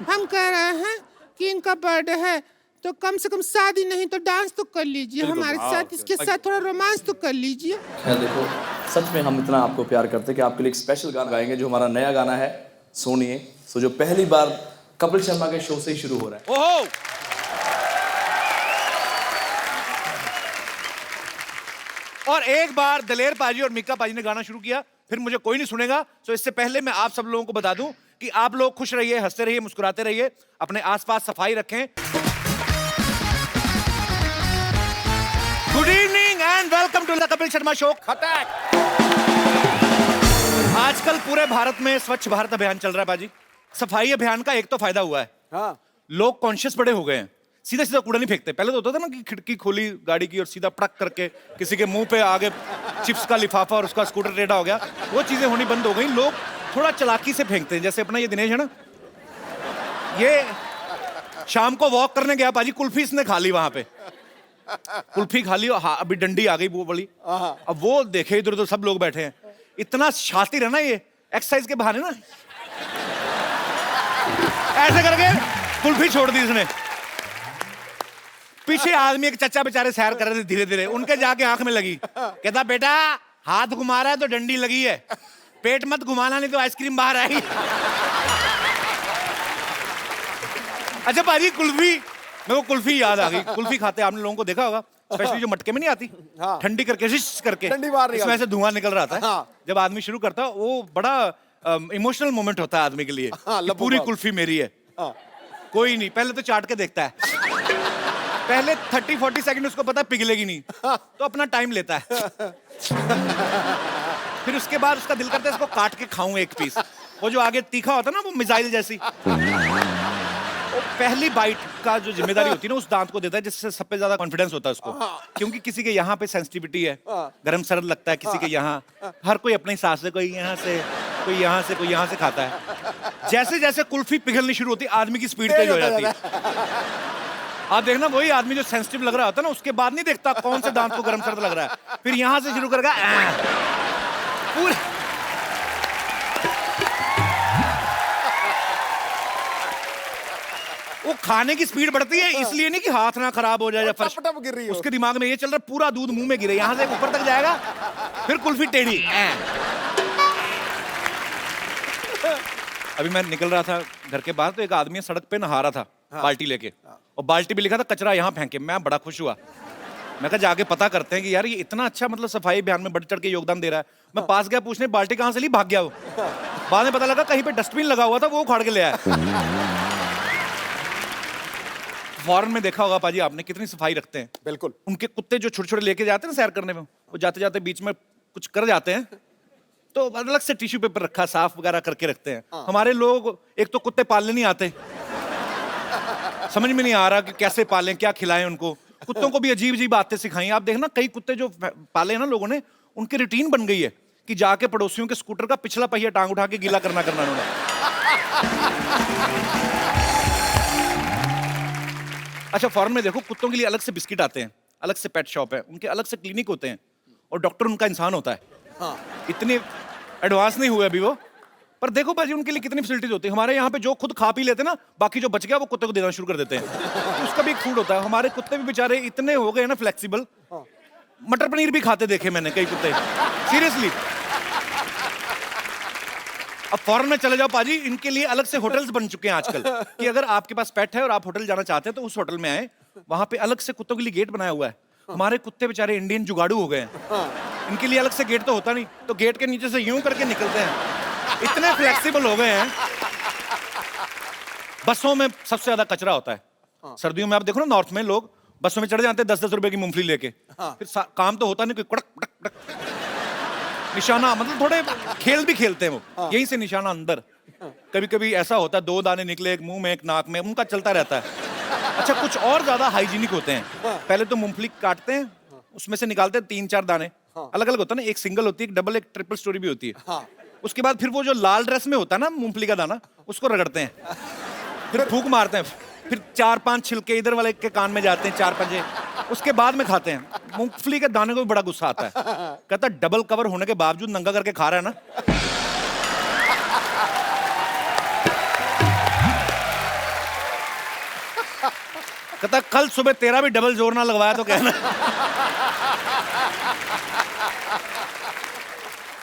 हम कह रहे हैं कि इनका बर्थडे है तो कम से कम शादी नहीं तो डांस तो कर लीजिए हमारे साथ, इसके साथ थोड़ा रोमांस तो कर लीजिए। खैर देखो, सच में हम इतना आपको प्यार करते हैं कि आपके लिए एक स्पेशल गाना गाएंगे, जो हमारा नया गाना है सोनिए, सो जो पहली बार कपिल शर्मा के शो से ही शुरू हो रहा है। ओहो, और एक बार दलेर पाजी और मिक्का पाजी ने गाना शुरू किया, फिर मुझे कोई नहीं सुनेगा। तो इससे पहले मैं आप सब लोगों को बता दूं कि आप लोग खुश रहिए, हंसते रहिए, मुस्कुराते रहिए, अपने आसपास सफाई रखें। Good evening and welcome to the Kapil Sharma show. खतक। आजकल पूरे भारत में स्वच्छ भारत अभियान चल रहा है बाजी। सफाई अभियान का एक तो फायदा हुआ है, हाँ। लोग कॉन्शियस बड़े हो गए हैं, सीधा सीधा कूड़ा नहीं फेंकते। पहले तो होता था ना कि खिड़की खोली गाड़ी की और सीधा पटक करके किसी के मुंह पे आगे चिप्स का लिफाफा और उसका स्कूटर टेढ़ा हो गया, वो चीजें होनी बंद हो गई। लोग थोड़ा चालाकी से फेंकते हैं। जैसे अपना ये दिनेश है ना, ये शाम को वॉक करने गया बाजी, कुल्फी इसने खा ली, वहां पे कुल्फी खा ली, हाँ अभी डंडी आ गई वो बड़ी। अब वो देखे इधर उधर सब लोग बैठे हैं, इतना शातिर है ना ये, एक्सरसाइज के बहाने ना ऐसे करके कुल्फी छोड़ दी इसने। पीछे आदमी एक चचा बेचारे सैर कर रहे थे धीरे धीरे, उनके जाके आंख में लगी, कहता बेटा हाथ घुमा रहा है तो डंडी लगी है, पेट मत घुमाना नहीं तो आइसक्रीम बाहर आएगी। अच्छा पाजी, कुल्फी, मेरे को कुल्फी याद आ गई। कुल्फी खाते आपने लोगों को देखा होगा, स्पेशली जो मटके में नहीं आती, हाँ। ठंडी करके शिश करके ठंडी बाहर निकालती। इसमें से धुआं निकल रहा था। हाँ। जब आदमी शुरू करता वो बड़ा इमोशनल मोमेंट होता है आदमी के लिए, हाँ, कि पूरी लबों कुल्फी मेरी है। हाँ। कोई नहीं, पहले तो चाट के देखता है, पहले 30-40 सेकंड उसको पता है पिघलेगी नहीं, तो अपना टाइम लेता है। फिर उसके बाद उसका दिल करता है इसको काट के खाऊं एक पीस। वो जो आगे तीखा होता है ना, वो मिसाइल जैसी, वो पहली बाइट का जो जिम्मेदारी होती है ना, उस दांत को देता है, जिससे सबसे ज्यादा कॉन्फिडेंस होता है उसको। क्योंकि किसी के यहाँ पे सेंसिटिविटी है, गरम सरद लगता है किसी के यहाँ, हर कोई अपने हिसाब से, कोई यहाँ से, कोई यहाँ से, कोई यहाँ से खाता है। जैसे जैसे कुल्फी पिघलनी शुरू होती है, आदमी की स्पीड तेज हो जाती है। आप देखना, वही आदमी जो सेंसिटिव लग रहा होता है ना, उसके बाद नहीं देखता कौन से दांत को गरम सर्द लग रहा है, फिर यहां से शुरू करेगा पूरे। वो खाने की स्पीड बढ़ती है, इसलिए नहीं कि हाथ ना खराब हो जाए या फर्श, टप गिर रही हो। उसके दिमाग में ये चल रहा है पूरा दूध मुंह में गिरे, यहां से ऊपर तक जाएगा, फिर कुल्फी टेढ़ी। अभी मैं निकल रहा था घर के बाहर, तो एक आदमी सड़क पे नहा रहा था, बाल्टी लेके, और बाल्टी पे लिखा था कचरा यहाँ फेंके। मैं बड़ा खुश हुआ, मैं कहा जाके पता करते हैं कि यार ये इतना अच्छा मतलब सफाई अभियान में बढ़ चढ़ के योगदान दे रहा है। मैं पास गया पूछने, बाल्टी कहाँ से ली, भाग गया वो। बाद में पता लगा कहीं पे डस्टबिन लगा हुआ था, वो उखाड़ के ले आया। फॉरेन में देखा होगा पाजी आपने, कितनी सफाई रखते हैं। बिल्कुल। उनके कुत्ते जो छोटे छोटे लेके जाते हैं ना सैर करने में, वो जाते जाते बीच में कुछ कर जाते हैं, तो अलग से टिश्यू पेपर रखा, साफ वगैरह करके रखते हैं। हमारे लोग एक तो कुत्ते पालने नहीं आते, समझ में नहीं आ रहा कि कैसे पालें, क्या खिलाएं उनको। कुत्तों को भी अजीब अजीब बातें सिखाई। आप देखना, कई कुत्ते जो पाले हैं ना लोगों ने, उनकी रूटीन बन गई है कि जाके पड़ोसियों के स्कूटर का पिछला पहिया टांग उठा के गीला करना उन्होंने। अच्छा, फॉरेन में देखो, कुत्तों के लिए अलग से बिस्किट आते हैं, अलग से पेट शॉप है, उनके अलग से क्लिनिक होते हैं, और डॉक्टर उनका इंसान होता है। इतने एडवांस नहीं हुए अभी वो, पर देखो भाजी उनके लिए कितनी फैसिलिटीज होती है। हमारे यहाँ पे जो खुद खा पी लेते हैं ना, बाकी जो बच गया वो कुत्ते को देना शुरू कर देते हैं, तो उसका भी एक फूड होता है। हमारे कुत्ते भी बेचारे इतने हो गए ना फ्लेक्सिबल, मटर पनीर भी खाते देखे मैंने कई कुत्ते, सीरियसली। अब फॉरेन में चले जाओ पाजी, इनके लिए अलग से होटल्स बन चुके हैं आजकल, कि अगर आपके पास पेट है और आप होटल जाना चाहते हैं तो उस होटल में आए, वहां पे अलग से कुत्तों के लिए गेट बनाया हुआ है। हमारे कुत्ते बेचारे इंडियन जुगाड़ू हो गए हैं, इनके लिए अलग से गेट तो होता नहीं, तो गेट के नीचे से यूं करके निकलते हैं। इतने फ्लेक्सिबल हो गए हैं। बसों में सबसे ज्यादा कचरा होता है। सर्दियों में आप देखो ना, नॉर्थ में लोग बसों में चढ़ जाते हैं 10-10 रुपए की मूंगफली लेके। फिर काम तो होता नहीं, कोई कड़क कड़क कड़क निशाना, मतलब थोड़े खेल भी खेलते हैं वो, यहीं से निशाना अंदर। कभी कभी ऐसा होता है 2 दाने निकले, एक मुंह में एक नाक में, उनका चलता रहता है। अच्छा, कुछ और ज्यादा हाइजीनिक होते हैं। पहले तो मूंगफली काटते हैं, उसमें से निकालते हैं 3-4 दाने, अलग अलग होता है ना, एक सिंगल होती है, एक डबल, एक ट्रिपल स्टोरी भी होती है। उसके बाद फिर वो जो लाल ड्रेस में होता है ना मूंगफली का दाना, उसको रगड़ते हैं, फिर फूंक मारते हैं, फिर 4-5 छिलके इधर वाले के कान में जाते हैं, 4 पंजे, उसके बाद में खाते हैं। मूंगफली के दाने को भी बड़ा गुस्सा आता है, कहता है डबल कवर होने के बावजूद नंगा करके खा रहा है ना। कहता कल सुबह तेरा भी डबल जोर ना लगवाया तो कहना।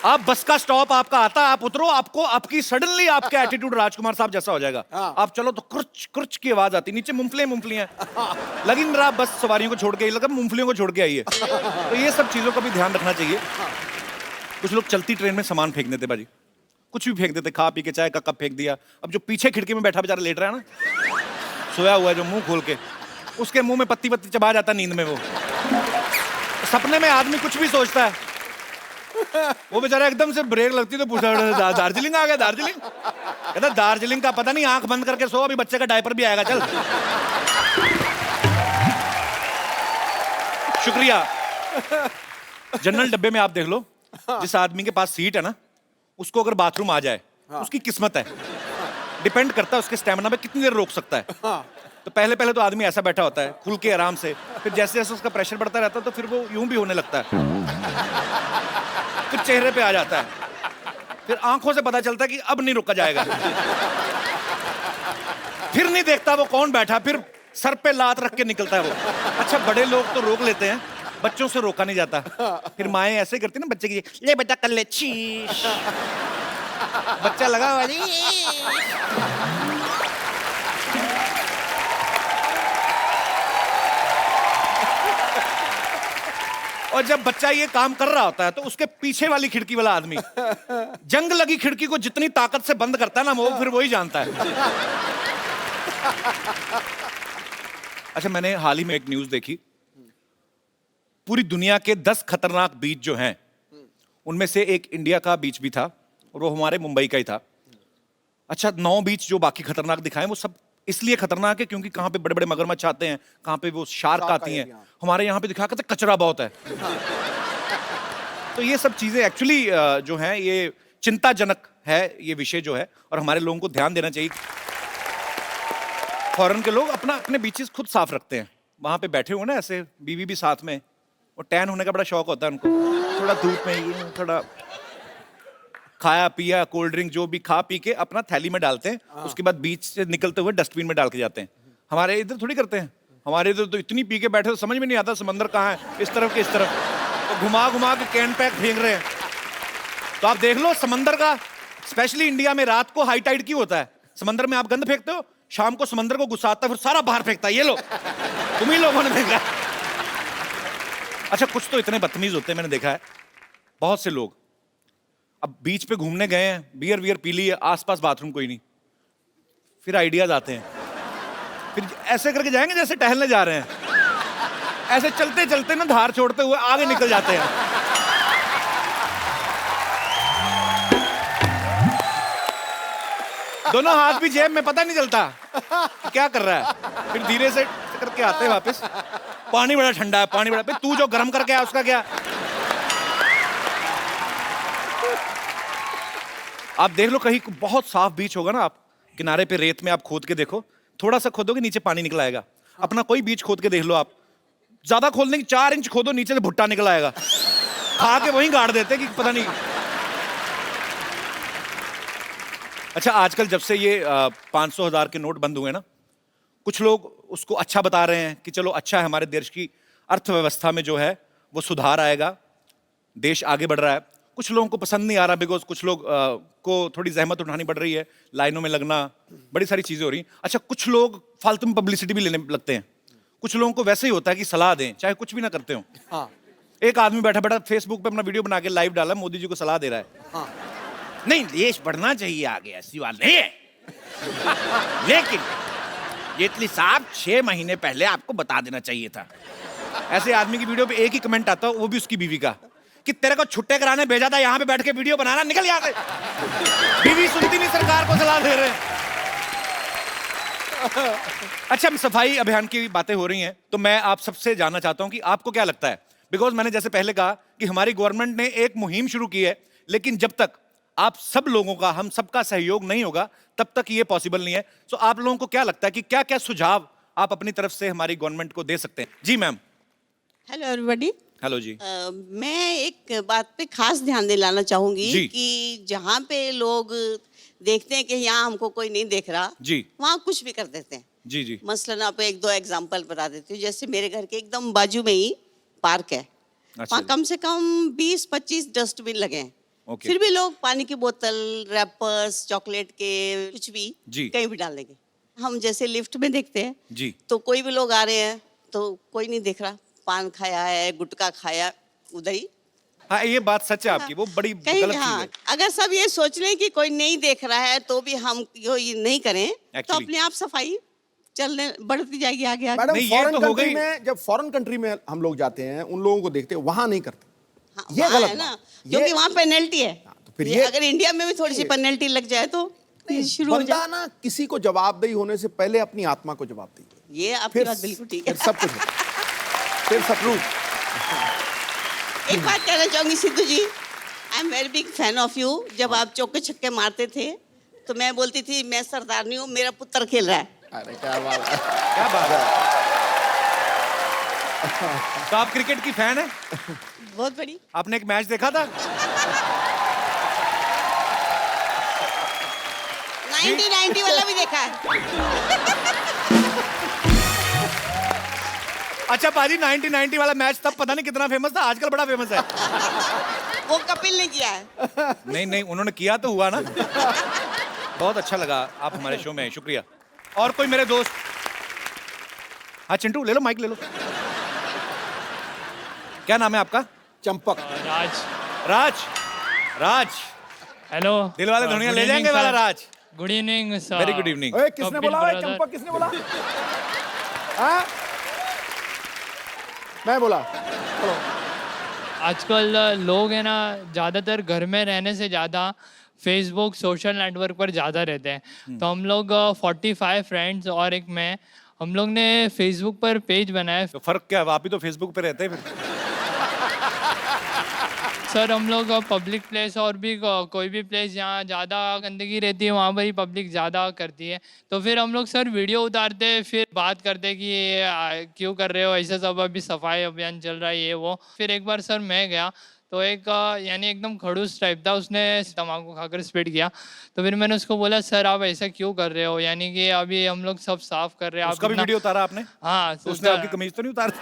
आप बस का स्टॉप आपका आता है, आप उतरो, आपको आपकी सडनली आपका एटीट्यूड राजकुमार साहब जैसा हो जाएगा। आप चलो तो कुर्च कुर्च की आवाज आती, नीचे मूंगफलियां लगी न रहा, बस सवारियों को छोड़ के, लगा मूंगफलियों को छोड़ के आई है। तो ये सब चीजों का भी ध्यान रखना चाहिए। कुछ लोग चलती ट्रेन में सामान फेंक देते बाजी, कुछ भी फेंक देते, खा पी के चाय का कप फेंक दिया। अब जो पीछे खिड़की में बैठा बेचारा लेट रहा है ना, सोया हुआ है जो मुंह खोल के, उसके मुंह में पत्ती पत्ती चबा जाता नींद में। वो सपने में आदमी कुछ भी सोचता है, वो बेचारा एकदम से ब्रेक लगती तो पूछा दार्जिलिंग आ गया, दार्जिलिंग? कहता दार्जिलिंग का पता नहीं, आंख बंद करके सो, अभी बच्चे का डायपर भी आएगा, चल। शुक्रिया। जनरल डब्बे में आप देख लो, जिस आदमी के पास सीट है ना, उसको अगर बाथरूम आ जाए, उसकी किस्मत है। डिपेंड करता है उसके स्टेमिना पे कितनी देर रोक सकता है। तो पहले पहले तो आदमी ऐसा बैठा होता है खुल के आराम से, फिर जैसे जैसे उसका प्रेशर बढ़ता रहता है तो फिर वो यूं भी होने लगता है, फिर चेहरे पे आ जाता है, फिर आंखों से पता चलता है कि अब नहीं रुका जाएगा, फिर नहीं देखता वो कौन बैठा, फिर सर पे लात रख के निकलता है वो। अच्छा, बड़े लोग तो रोक लेते हैं, बच्चों से रोका नहीं जाता। फिर माएं ऐसे करती ना बच्चे की, ले बेटा कर ले, शीश, बच्चा लगा हुआ जी। और जब बच्चा ये काम कर रहा होता है तो उसके पीछे वाली खिड़की वाला आदमी जंग लगी खिड़की को जितनी ताकत से बंद करता है ना, वो फिर वही जानता है। अच्छा, मैंने हाल ही में एक न्यूज देखी, पूरी दुनिया के 10 खतरनाक बीच जो हैं, उनमें से एक इंडिया का बीच भी था और वो हमारे मुंबई का ही था। अच्छा, 9 बीच जो बाकी खतरनाक दिखाए वो सब इसलिए खतरनाक है क्योंकि कहां पे बड़े बड़े मगरमच्छ आते हैं, कहां पे वो शार्क आती हैं। हमारे यहाँ पे दिखा करते कचरा बहुत है। तो ये सब चीजें एक्चुअली जो हैं, ये चिंताजनक है ये विषय जो है, और हमारे लोगों को ध्यान देना चाहिए। फॉरेन के लोग अपने बीचेस खुद साफ रखते हैं, वहां पे बैठे हुए ना ऐसे, बीवी भी साथ में, और टैन होने का बड़ा शौक होता है उनको, थोड़ा धूप में ये थोड़ा खाया पिया, कोल्ड ड्रिंक जो भी खा पी के अपना थैली में डालते हैं, उसके बाद बीच से निकलते हुए डस्टबिन में डाल के जाते हैं। हमारे इधर थोड़ी करते हैं, हमारे इधर तो इतनी पी के बैठे तो समझ में नहीं आता समंदर कहाँ है, इस तरफ के इस तरफ, तो घुमा घुमा के कैन पैक फेंक रहे हैं। तो आप देख लो समंदर का, स्पेशली इंडिया में रात को हाई टाइड क्यों होता है? समंदर में आप गंद फेंकते हो, शाम को समंदर को गुस्सा आता है, फिर सारा बाहर फेंकता है, ये लो तुम ही लोगों ने फेंका। अच्छा, कुछ तो इतने बदतमीज होते हैं, मैंने देखा है बहुत से लोग। अब बीच पे घूमने गए हैं, बियर वियर पी ली है, आसपास बाथरूम कोई नहीं, फिर आइडियाज आते हैं, फिर ऐसे करके जाएंगे जैसे टहलने जा रहे हैं, ऐसे चलते चलते ना धार छोड़ते हुए आगे निकल जाते हैं। दोनों हाथ भी जेब में, पता नहीं चलता कि क्या कर रहा है, फिर धीरे से करके आते हैं वापस। पानी बड़ा ठंडा है, पानी बड़ा, तू जो गर्म करके आया उसका क्या? आप देख लो कहीं बहुत साफ बीच होगा ना, आप किनारे पे रेत में आप खोद के देखो, थोड़ा सा खोदोगे नीचे पानी निकल आएगा। अपना कोई बीच खोद के देख लो आप, ज्यादा खोदने की 4 इंच खोदो, नीचे से भुट्टा निकल आएगा, खा के वहीं गाड़ देते कि पता नहीं। अच्छा, आजकल जब से ये 500,000 के नोट बंद हुए ना, कुछ लोग उसको अच्छा बता रहे हैं कि चलो अच्छा है, हमारे देश की अर्थव्यवस्था में जो है वो सुधार आएगा, देश आगे बढ़ रहा है। कुछ लोगों को पसंद नहीं आ रहा, बिकॉज कुछ लोग को थोड़ी जहमत उठानी पड़ रही है, लाइनों में लगना, बड़ी सारी चीजें हो रही। अच्छा, कुछ लोग फालतू में पब्लिसिटी भी लेने लगते हैं, कुछ लोगों को वैसे ही होता है कि सलाह दें चाहे कुछ भी ना करते हो। एक आदमी बैठा बैठा फेसबुक पे अपना वीडियो बना के लाइव डाला, मोदी जी को सलाह दे रहा है। नहीं, देश बढ़ना चाहिए आगे, ऐसी बात नहीं है। लेकिन जेटली साहब 6 महीने पहले आपको बता देना चाहिए था। ऐसे आदमी की वीडियो पे एक ही कमेंट आता, वो भी उसकी बीवी का, कि तेरे को छुट्टे कराने भेजा था, यहाँ पे बैठ के वीडियो बनाना, निकल यहाँ से। बीवी सुनती नहीं, सरकार को सलाह दे रहे हैं। अच्छा, सफाई अभियान की बातें हो रही हैं, तो मैं आप सबसे जानना चाहता हूं कि आपको क्या लगता है, बिकॉज मैंने जैसे पहले कहा कि हमारी गवर्नमेंट ने एक मुहिम शुरू की है, लेकिन जब तक आप सब लोगों का, हम सबका सहयोग नहीं होगा, तब तक ये पॉसिबल नहीं है। सो आप लोगों को क्या लगता है कि क्या क्या सुझाव आप अपनी तरफ से हमारी गवर्नमेंट को दे सकते हैं? जी मैम। Hello everybody. हेलो जी। मैं एक बात पे खास ध्यान दिलाना चाहूंगी कि जहाँ पे लोग देखते हैं कि यहाँ हमको कोई नहीं देख रहा, जी, वहाँ कुछ भी कर देते हैं। जी जी। मसलन आप 1-2 एग्जांपल बता देती हूँ। जैसे मेरे घर के एकदम बाजू में ही पार्क है, वहाँ कम से कम 20-25 डस्टबिन लगे हैं। फिर भी लोग पानी की बोतल, रैपर्स, चॉकलेट के कुछ भी कहीं भी डाल देंगे। हम जैसे लिफ्ट में देखते हैं जी, तो कोई भी लोग आ रहे हैं तो कोई नहीं देख रहा, पान खाया है, गुटखा खाया, उधर ही। हाँ, ये बात सच है आपकी, वो बड़ी कहीं गलत हाँ, चीज है। अगर सब ये सोच लें कि कोई नहीं देख रहा है तो भी हम ये नहीं करें, तो अपने आप सफाई चलने बढ़ती जाएगी आगे आगे। मैडम, नहीं, ये फॉरेन तो हो कंट्री गई। में, जब फॉरेन कंट्री में हम लोग जाते हैं, उन लोगों को देखते हैं, वहां नहीं करते। हाँ, ये वहाँ गलत है ना, बात। क्योंकि वहाँ पेनल्टी है। तो फिर ये अगर इंडिया में भी थोड़ी सी पेनल्टी लग जाए तो शुरू हो बंदा जाए। ना किसी को जवाबदेही होने से पहले अपनी आत्मा को जवाब देगी, ये आपकी फिर बात बिल्कुल ठीक है। फिर सब कुछ होगा। फिर सब कुछ। एक बात कहना चाहूंगी Sidhu ji, I am very big fan of you. जब आप चौके छक्के मारते थे तो मैं बोलती थी मैं सरदारनी हूँ, मेरा पुत्र खेल रहा है। अरे क्या बात है, क्या बात है। तो आप क्रिकेट की फैन है? बहुत बड़ी। आपने एक मैच देखा था? 1990 वाला भी देखा है। अच्छा पाजी, 1990 वाला मैच तब पता नहीं कितना फेमस था, आजकल बड़ा फेमस है। वो कपिल ने किया है। नहीं नहीं, उन्होंने किया तो हुआ ना। बहुत अच्छा लगा आप हमारे शो में, शुक्रिया। और कोई मेरे दोस्त? हाँ चिंटू, ले लो माइक, ले लो। क्या नाम है आपका? चंपक। राज। राज। राज, हेलो। दिल वाले दुनिया ले जाएंगे वाला Raj. Good evening sir. Very good evening. ओए, किसने कपिल बोला? ओए, brother। चंपक किसने बोला? हाँ? मैं बोला। चलो। आजकल लोग है ना ज़्यादातर घर में रहने से ज़्यादा फेसबुक सोशल नेटवर्क पर ज़्यादा रहते हैं। तो हम लोग 45 फ्रेंड्स और एक मैं, हम लोग ने फेसबुक पर पेज बनाया। तो फर्क क्या है, आप ही तो फेसबुक पे रहते हैं फिर। सर हम लोग पब्लिक प्लेस और भी कोई भी प्लेस जहाँ ज़्यादा गंदगी रहती है वहाँ पर ही पब्लिक ज़्यादा करती है, तो फिर हम लोग सर वीडियो उतारते फिर बात करते कि ये क्यों कर रहे हो ऐसा सब, अभी सफाई अभियान चल रहा है ये वो। फिर एक बार सर मैं गया तो एक यानी एकदम खड़ूस टाइप था, उसने तम्बाकू खाकर स्पिट किया। तो फिर मैंने उसको बोला सर आप ऐसा क्यों कर रहे हो, यानी कि अभी हम लोग सब साफ कर रहे हैं। उसका भी वीडियो उतारा आपने? हाँ। तो उसने आपकी कमीज तो नहीं उतारी?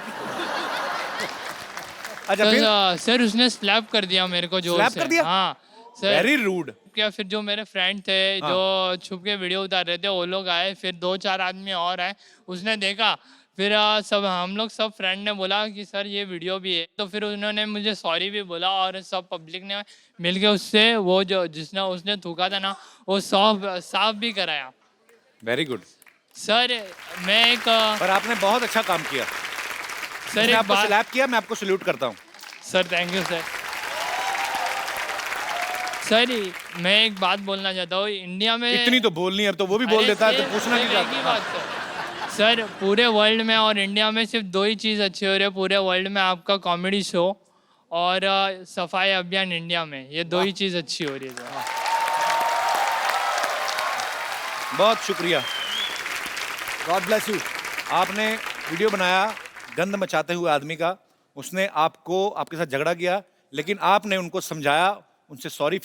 अच्छा तो फिर? सर उसने स्लैप कर दिया मेरे को, जोर स्लैप से। कर दिया? हाँ सर। Very rude. क्या फिर जो मेरे फ्रेंड थे जो छुप के वीडियो उतार रहे थे वो लोग आए, फिर 2-4 आदमी और आए, उसने देखा, फिर सब हम लोग सब फ्रेंड ने बोला कि सर ये वीडियो भी है, तो फिर उन्होंने मुझे सॉरी भी बोला और सब पब्लिक ने मिलके उससे वो जो जिसने उसने थूका था ना वो साफ भी कराया। Very good sir. मैं एक पर आपने बहुत अच्छा काम किया सर, मैंने एक आपको बात स्लैप किया, मैं आपको सल्यूट करता हूँ। Sir thank you sir. Sir मैं एक बात बोलना चाहता हूँ, इंडिया में इतनी तो बोलनी है, अब तो वो भी बोल अरे देता है, तो सिर्फ पूछना सिर्फ नहीं एक ही चाहता। बात सर, पूरे वर्ल्ड में और इंडिया में सिर्फ 2 ही चीज़ अच्छी हो रही है पूरे वर्ल्ड में, आपका कॉमेडी शो और सफाई अभियान इंडिया में, ये 2 ही चीज़ अच्छी हो रही है। बहुत शुक्रिया, गॉड ब्लेस यू। आपने वीडियो बनाया गंद मचाते हुए आदमी का, उसने आपको आपके साथ झगड़ा किया, लेकिन आपने उनको समझाया, उनसे सॉरी